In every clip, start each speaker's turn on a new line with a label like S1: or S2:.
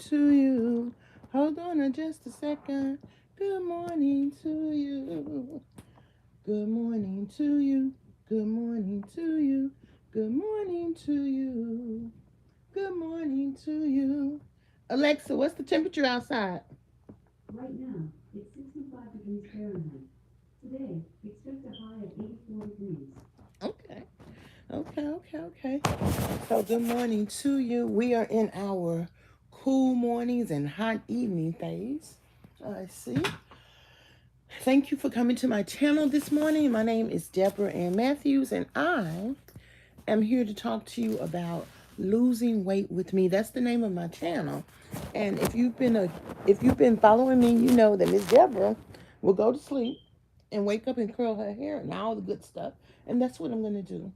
S1: to you. Hold on just a second. Good morning to you. Good morning to you. Good morning to you. Good morning to you. Good morning to you. Alexa, what's the temperature outside?
S2: Right now, it's 65 degrees Fahrenheit. Today, expect a high of 84 degrees.
S1: Okay. Okay. So, good morning to you. We are in our cool mornings and hot evening phase. I see. Thank you for coming to my channel this morning. My name is DebraAnnMatthews, and I am here to talk to you about losing weight with me. That's the name of my channel. And if you've been following me, you know that Miss Debra will go to sleep and wake up and curl her hair and all the good stuff. And that's what I'm going to do.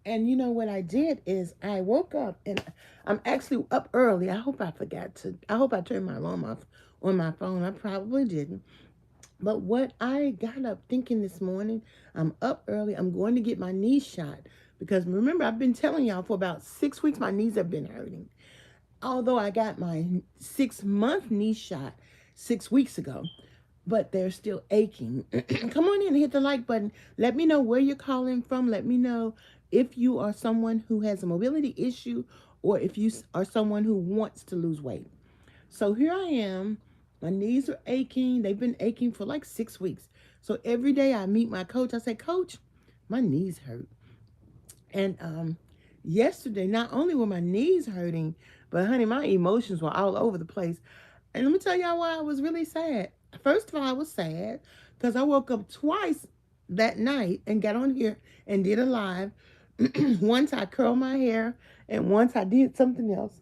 S1: And you know what I did is I woke up and I'm actually up early. I hope I turned my alarm off on my phone. I probably didn't. But what I got up thinking this morning, I'm up early. I'm going to get my knee shot. Because remember, I've been telling y'all for about 6 weeks, my knees have been hurting. Although I got my 6-month knee shot 6 weeks ago, but they're still aching. Come on in and hit the like button. Let me know where you're calling from. Let me know if you are someone who has a mobility issue or if you are someone who wants to lose weight. So here I am. My knees are aching. They've been aching for like 6 weeks. So every day I meet my coach. I say, Coach, my knees hurt. And yesterday, not only were my knees hurting, but honey, my emotions were all over the place. And let me tell y'all why I was really sad. First of all, I was sad because I woke up twice that night and got on here and did a live. Once I curled my hair, and once I did something else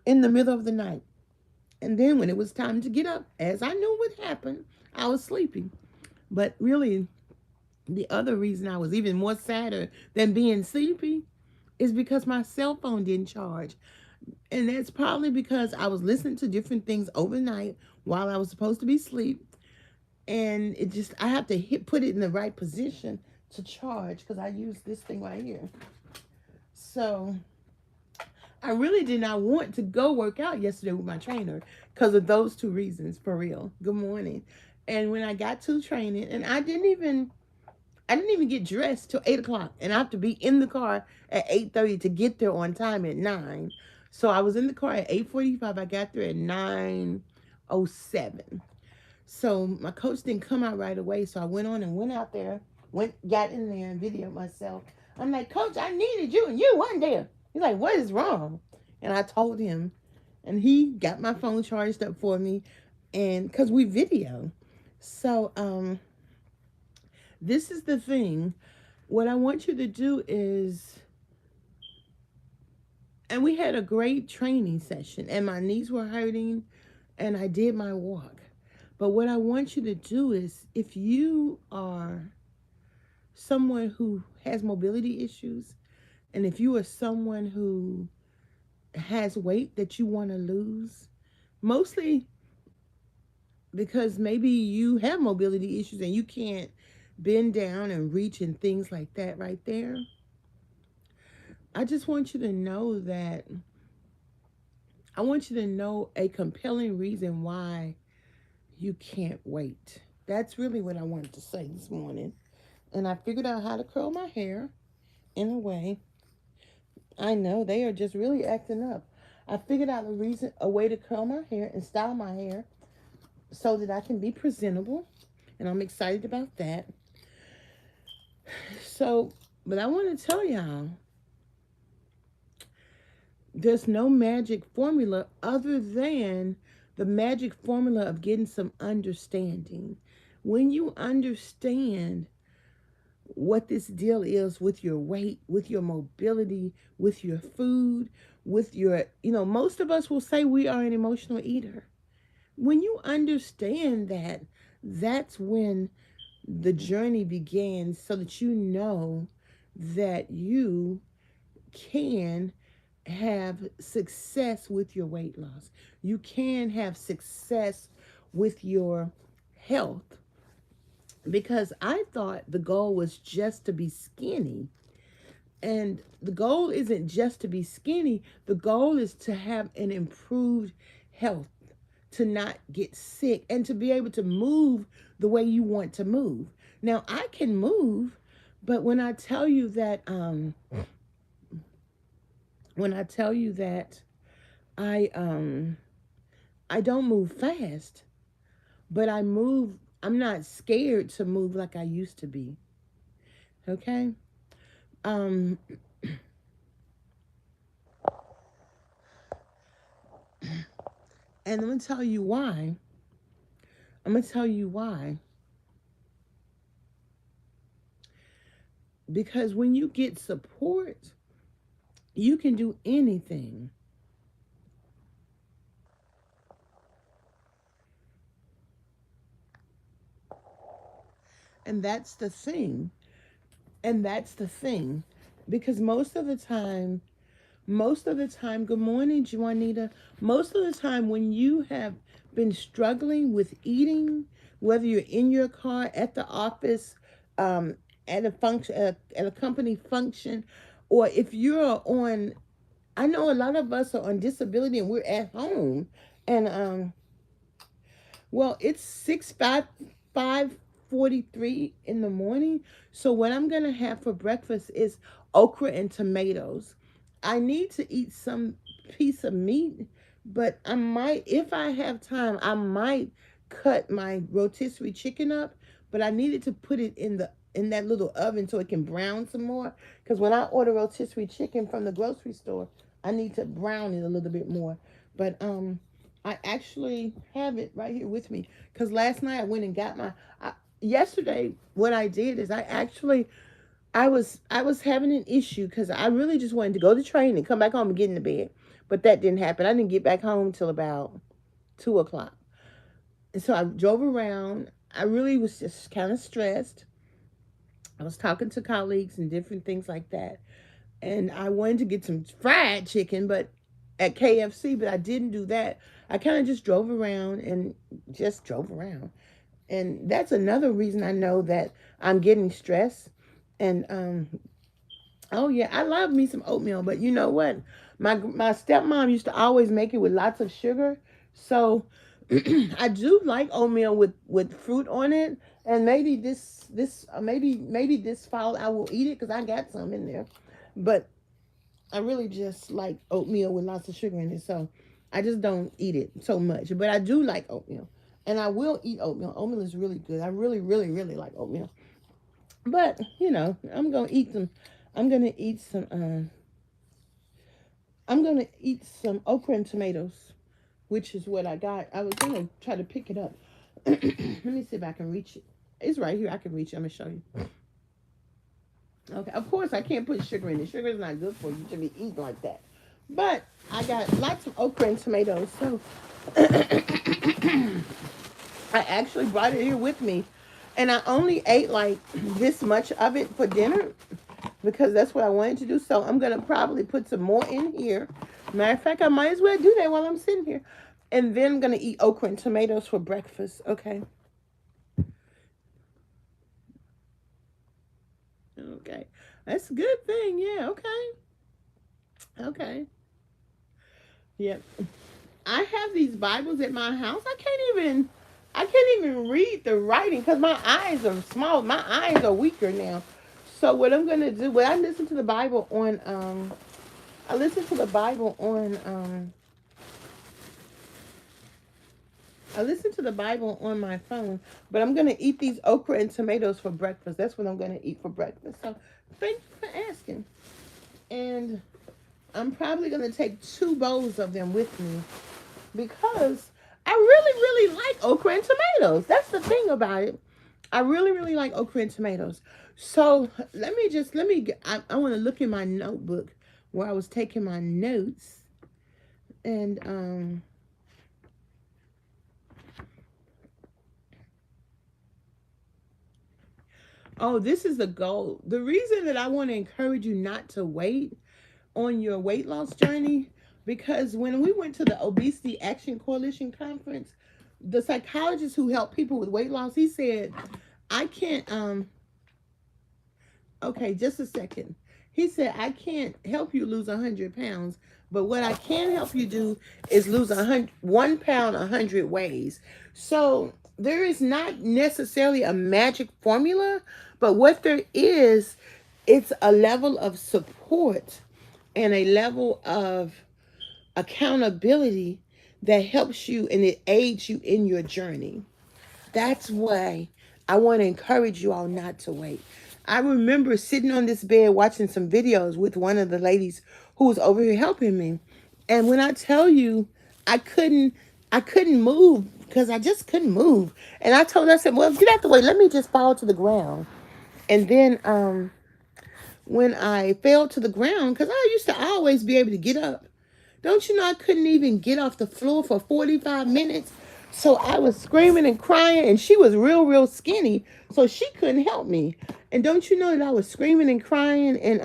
S1: in the middle of the night. And then when it was time to get up, as I knew would happen, I was sleeping. But really, the other reason I was even more sadder than being sleepy is because my cell phone didn't charge. And that's probably because I was listening to different things overnight while I was supposed to be asleep. And I have to put it in the right position to charge because I use this thing right here. So I really did not want to go work out yesterday with my trainer because of those two reasons, for real. Good morning. And when I got to training, and I didn't even get dressed till 8 o'clock, and I have to be in the car at 8:30 to get there on time at 9. So I was in the car at 8:45. I got there at 9:07. So my coach didn't come out right away, so I went out there, got in there and videoed myself. I'm like, Coach, I needed you, and you weren't there. He's like, what is wrong? And I told him, and he got my phone charged up for me, and because we video. So this is the thing. What I want you to do is, and we had a great training session, and my knees were hurting, and I did my walk. But what I want you to do is, if you are someone who has mobility issues, and if you are someone who has weight that you want to lose, mostly because maybe you have mobility issues and you can't bend down and reach and things like that right there. I just want you to know that I want you to know a compelling reason why you can't wait. That's really what I wanted to say this morning. And I figured out how to curl my hair in a way. I know they are just really acting up. I figured out a way to curl my hair and style my hair so that I can be presentable. And I'm excited about that. So, but I want to tell y'all, there's no magic formula other than the magic formula of getting some understanding. When you understand what this deal is with your weight, with your mobility, with your food, with your, most of us will say we are an emotional eater. When you understand that, that's when the journey begins so that you know that you can have success with your weight loss. You can have success with your health. Because I thought the goal was just to be skinny. And the goal isn't just to be skinny, the goal is to have an improved health, to not get sick, and to be able to move the way you want to move. Now, I can move, but when I tell you that I I don't move fast, but I move. I'm not scared to move like I used to be. Okay. Um, and I'm gonna tell you why. I'm gonna tell you why. Because when you get support, you can do anything. And that's the thing. And that's the thing. Because most of the time, good morning, Juanita. Most of the time, when you have been struggling with eating, whether you're in your car, at the office, um, at a function, at a company function, or if you're on, I know a lot of us are on disability and we're at home, and well, it's 5:43 in the morning. So what I'm gonna have for breakfast is okra and tomatoes. I need to eat some piece of meat, but I might, if I have time, I might cut my rotisserie chicken up. But I needed to put it in that little oven so it can brown some more. Because when I order rotisserie chicken from the grocery store, I need to brown it a little bit more. But I actually have it right here with me because last night I went and got yesterday what I did is I was having an issue because I really just wanted to go to training, come back home and get into bed, but that didn't happen. I didn't get back home till about 2 o'clock, and so I drove around. I really was just kind of stressed. I was talking to colleagues and different things like that, and I wanted to get some fried chicken, but at KFC, but I didn't do that. I kind of just drove around and just drove around. And that's another reason I know that I'm getting stressed. And oh yeah, I love me some oatmeal, but you know what? My stepmom used to always make it with lots of sugar. So I do like oatmeal with fruit on it. And maybe maybe this fall I will eat it because I got some in there. But I really just like oatmeal with lots of sugar in it. So I just don't eat it so much. But I do like oatmeal. And I will eat oatmeal. Oatmeal is really good. I really, really, really like oatmeal. But, I'm gonna eat some I'm gonna eat some okra and tomatoes, which is what I got. I was gonna try to pick it up. Let me see if I can reach it. It's right here. I can reach it. I'm gonna show you. Okay, of course I can't put sugar in it. Sugar is not good for you. You should be eating like that. But I got lots of okra and tomatoes, so I actually brought it here with me. And I only ate like this much of it for dinner because that's what I wanted to do. So I'm gonna probably put some more in here. Matter of fact, I might as well do that while I'm sitting here. And then I'm gonna eat okra and tomatoes for breakfast. Okay. Okay. That's a good thing. Yeah, okay. Okay. Yep. I have these Bibles at my house. I can't even read the writing because my eyes are small. My eyes are weaker now. So what I'm gonna do, I listen to the Bible on I listen to the Bible on I listen to the Bible on my phone, but I'm gonna eat these okra and tomatoes for breakfast. That's what I'm gonna eat for breakfast. So thank you for asking. And I'm probably gonna take 2 bowls of them with me because I really, really like okra and tomatoes. That's the thing about it. I really, really like okra and tomatoes. So I want to look in my notebook where I was taking my notes. And, oh, this is the goal. The reason that I want to encourage you not to wait on your weight loss journey, because when we went to the Obesity Action Coalition conference, the psychologist who helped people with weight loss, he said, I can't, okay, just a second. He said, I can't help you lose 100 pounds, But what I can help you do is lose 1 pound 100 ways. So there is not necessarily a magic formula, but what there is, it's a level of support and a level of accountability that helps you and it aids you in your journey. That's why I want to encourage you all not to wait. I remember sitting on this bed watching some videos with one of the ladies who was over here helping me. And when I tell you I couldn't move because I just couldn't move. And I told her, I said, well, get out the way. Let me just fall to the ground. And then when I fell to the ground, because I used to always be able to get up. Don't you know I couldn't even get off the floor for 45 minutes? So I was screaming and crying, and she was real, real skinny, so she couldn't help me. And don't you know that I was screaming and crying, and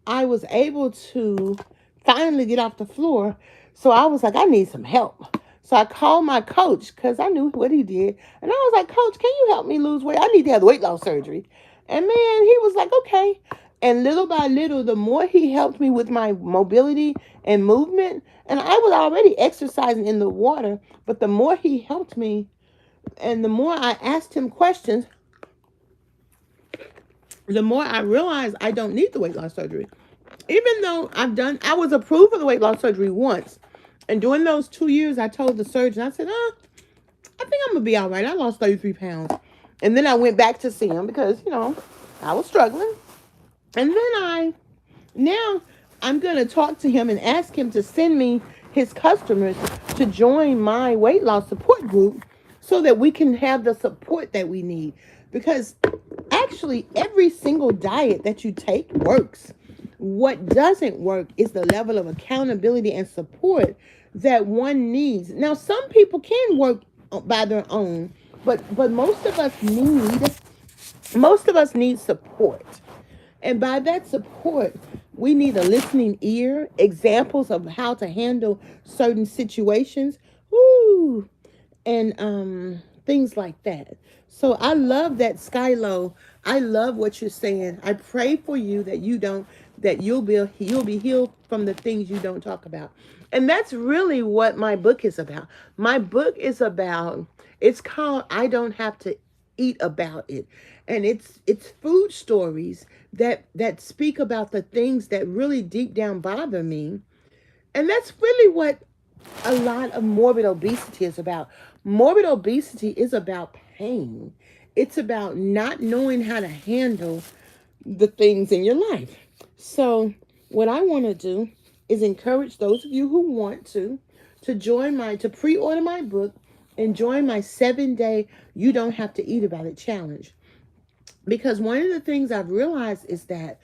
S1: I was able to finally get off the floor. So I was like, I need some help. So I called my coach because I knew what he did. And I was like, Coach, can you help me lose weight? I need to have weight loss surgery. And man, he was like, okay. And little by little, the more he helped me with my mobility and movement, and I was already exercising in the water, but the more he helped me and the more I asked him questions, the more I realized I don't need the weight loss surgery. Even though I was approved for the weight loss surgery once. And during those 2 years, I told the surgeon, I said, I think I'm going to be all right. I lost 33 pounds. And then I went back to see him because, I was struggling. And then now I'm going to talk to him and ask him to send me his customers to join my weight loss support group so that we can have the support that we need. Because actually, every single diet that you take works. What doesn't work is the level of accountability and support that one needs. Now, some people can work by their own, but most of us need support. And by that support, we need a listening ear, examples of how to handle certain situations, woo, and things like that. So I love that, Skylo. I love what you're saying. I pray for you that you'll be healed from the things you don't talk about. And that's really what my book is about. My book is about, it's called I Don't Have to Eat About It. And it's food stories that speak about the things that really deep down bother me. And that's really what a lot of morbid obesity is about. Morbid obesity is about pain. It's about not knowing how to handle the things in your life. So what I want to do is encourage those of you who want to pre-order my book and join my 7-day You Don't Have to Eat About It challenge. Because one of the things I've realized is that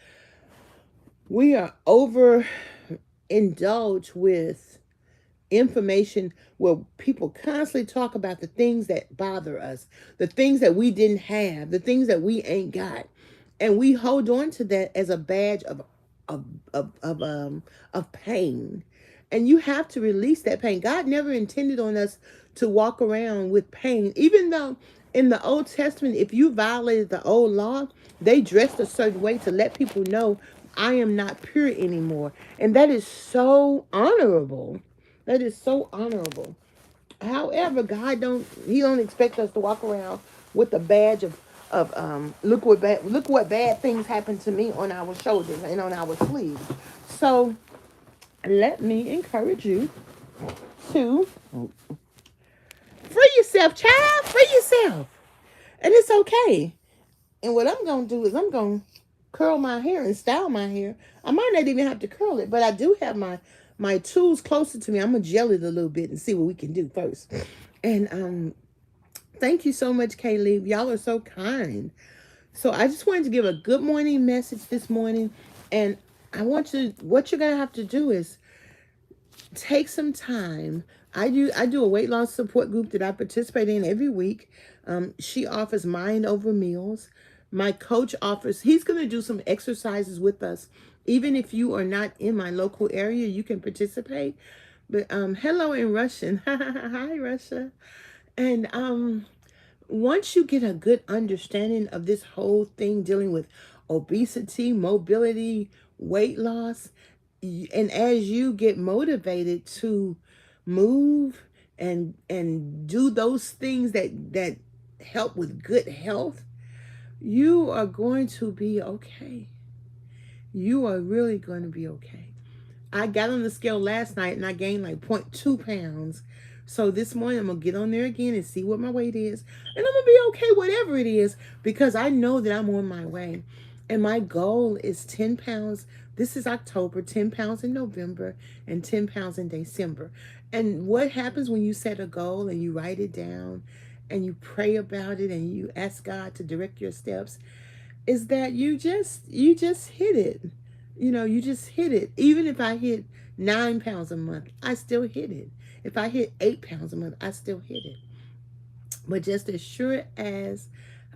S1: we are overindulged with information where people constantly talk about the things that bother us, the things that we didn't have, the things that we ain't got. And we hold on to that as a badge of pain. And you have to release that pain. God never intended on us to walk around with pain, even though in the Old Testament, if you violated the old law, they dressed a certain way to let people know I am not pure anymore. And that is so honorable. That is so honorable. However, He don't expect us to walk around with a badge of look what bad things happened to me on our shoulders and on our sleeves. So let me encourage you to free yourself, child. Free yourself. And it's okay. And what I'm going to do is I'm going to curl my hair and style my hair. I might not even have to curl it, but I do have my tools closer to me. I'm going to gel it a little bit and see what we can do first. And thank you so much, Kaylee. Y'all are so kind. So I just wanted to give a good morning message this morning. And what you're going to have to do is take some time. I do a weight loss support group that I participate in every week. She offers mind over meals. My coach he's going to do some exercises with us. Even if you are not in my local area, you can participate. But hello in Russian. Hi, Russia. And once you get a good understanding of this whole thing dealing with obesity, mobility, weight loss. And as you get motivated to move and do those things that help with good health, you are going to be okay. You are really going to be okay. I got on the scale last night and I gained like 0.2 pounds. So this morning I'm going to get on there again and see what my weight is. And I'm going to be okay, whatever it is, because I know that I'm on my way. And my goal is 10 pounds. This is October, 10 pounds in November, and 10 pounds in December. And what happens when you set a goal and you write it down and you pray about it and you ask God to direct your steps is that you just hit it. You just hit it. Even if I hit 9 pounds a month, I still hit it. If I hit 8 pounds a month, I still hit it. But just as sure as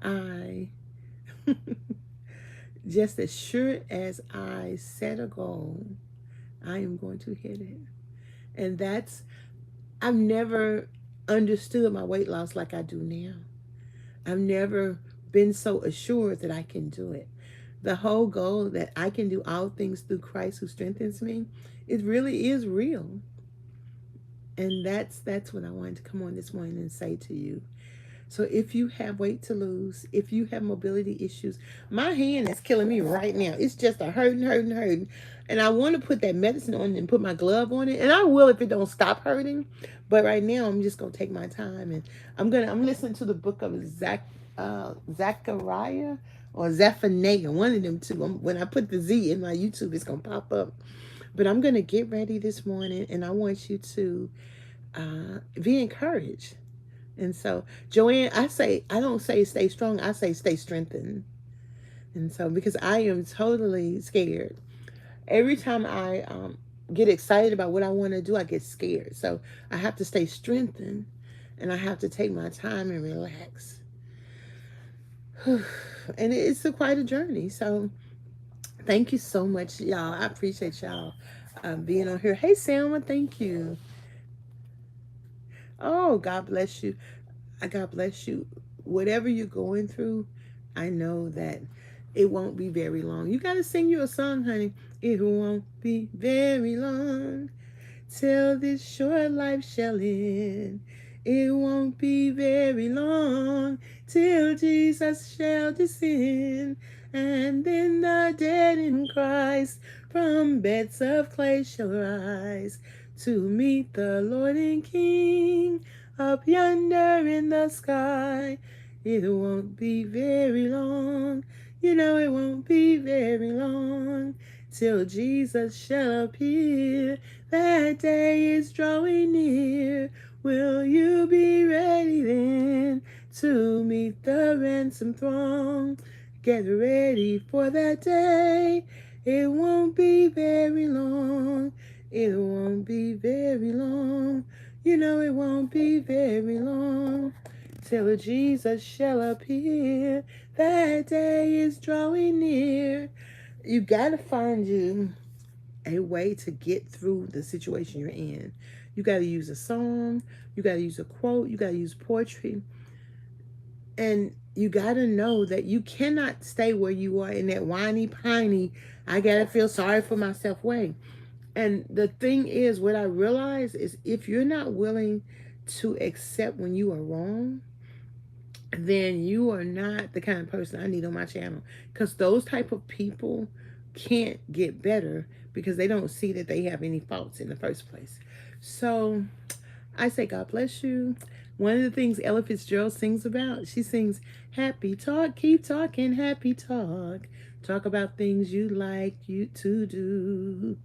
S1: I just as sure as I set a goal, I am going to hit it. And I've never understood my weight loss like I do now. I've never been so assured that I can do it. The whole goal that I can do all things through Christ who strengthens me, it really is real. And that's what I wanted to come on this morning and say to you. So if you have weight to lose, if you have mobility issues, my hand is killing me right now. It's just a hurting. And I want to put that medicine on and put my glove on it. And I will if it don't stop hurting. But right now I'm just going to take my time. And I'm listening to the book of Zachariah or Zephaniah, one of them two. When I put the Z in my YouTube, it's going to pop up. But I'm going to get ready this morning. And I want you to be encouraged. And so, Joanne, I don't say stay strong, I say stay strengthened. And so, because I am totally scared. Every time I get excited about what I want to do, I get scared. So, I have to stay strengthened and I have to take my time and relax. And it's quite a journey. So, thank you so much, y'all. I appreciate y'all being on here. Hey, Selma, thank you. Oh, God bless you. God bless you. Whatever you're going through, I know that it won't be very long. You got to sing you a song, honey. It won't be very long till this short life shall end. It won't be very long till Jesus shall descend. And then the dead in Christ from beds of clay shall rise to meet the Lord and King up yonder in the sky. It won't be very long. It won't be very long till Jesus shall appear. That day is drawing near. Will you be ready then to meet the ransom throng? Get ready for that day. It won't be very long. It won't be very long. It won't be very long till Jesus shall appear. That day is drawing near. You got to find you a way to get through the situation you're in. You got to use a song. You got to use a quote. You got to use poetry. And you got to know that you cannot stay where you are in that whiny, piney, I got to feel sorry for myself way. And the thing is, what I realize is if you're not willing to accept when you are wrong, then you are not the kind of person I need on my channel. Because those type of people can't get better because they don't see that they have any faults in the first place. So I say, God bless you. One of the things Ella Fitzgerald sings about, she sings, happy talk, keep talking, happy talk. Talk about things you like you to do.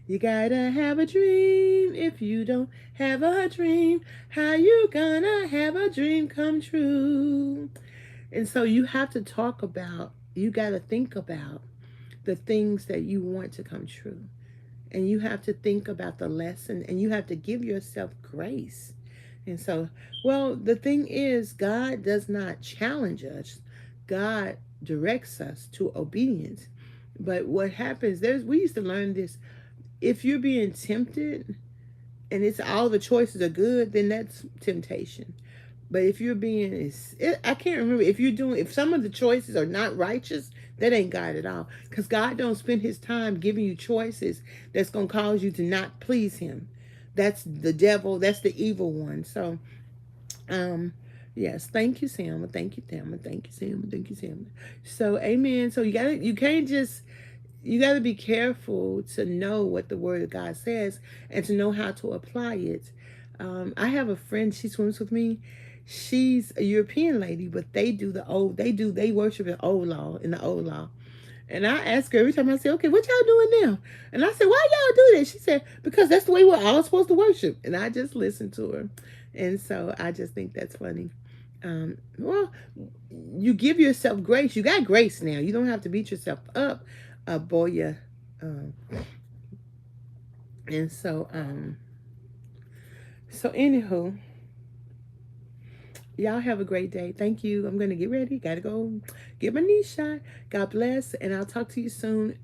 S1: You gotta have a dream. If you don't have a dream, how you gonna have a dream come true? And so you have to talk about, you gotta think about the things that you want to come true. And you have to think about the lesson and you have to give yourself grace. And so, well, the thing is, God does not challenge us. God directs us to obedience. But what happens, we used to learn this. If you're being tempted and it's all the choices are good, then that's temptation. But if you're being, I can't remember if some of the choices are not righteous, that ain't God at all. Because God don't spend his time giving you choices that's going to cause you to not please him. That's the devil. That's the evil one. So, um, yes, thank you, Sam. Thank you, Sam. Thank you, Sam. Thank you, Sam. So, amen. So you can't just, you got to be careful to know what the word of God says and to know how to apply it. I have a friend, she swims with me. She's a European lady, but they worship in the old law. And I ask her every time, I say, okay, what y'all doing now? And I said, why y'all do that? She said, because that's the way we're all supposed to worship. And I just listened to her. And so I just think that's funny. Well, you give yourself grace. You got grace now. You don't have to beat yourself up, boy. Um, and so anywho, y'all have a great day. Thank you. I'm gonna get ready. Gotta go get my knee shot. God bless, and I'll talk to you soon.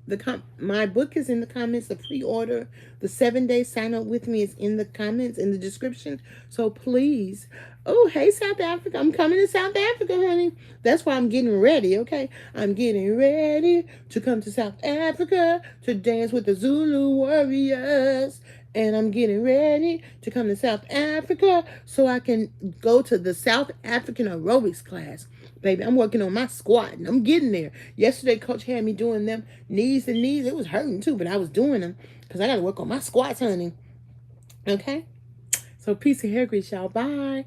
S1: My book is in the comments. The pre-order, the 7-day sign up with me is in the comments in the description. So please. Oh, hey South Africa. I'm coming to South Africa, honey. That's why I'm getting ready. Okay, I'm getting ready to come to South Africa to dance with the Zulu warriors. And I'm getting ready to come to South Africa so I can go to the South African aerobics class. Baby, I'm working on my squat and I'm getting there. Yesterday, coach had me doing them knees to knees. It was hurting too, but I was doing them because I got to work on my squats, honey. Okay? So peace and hair grease, y'all. Bye.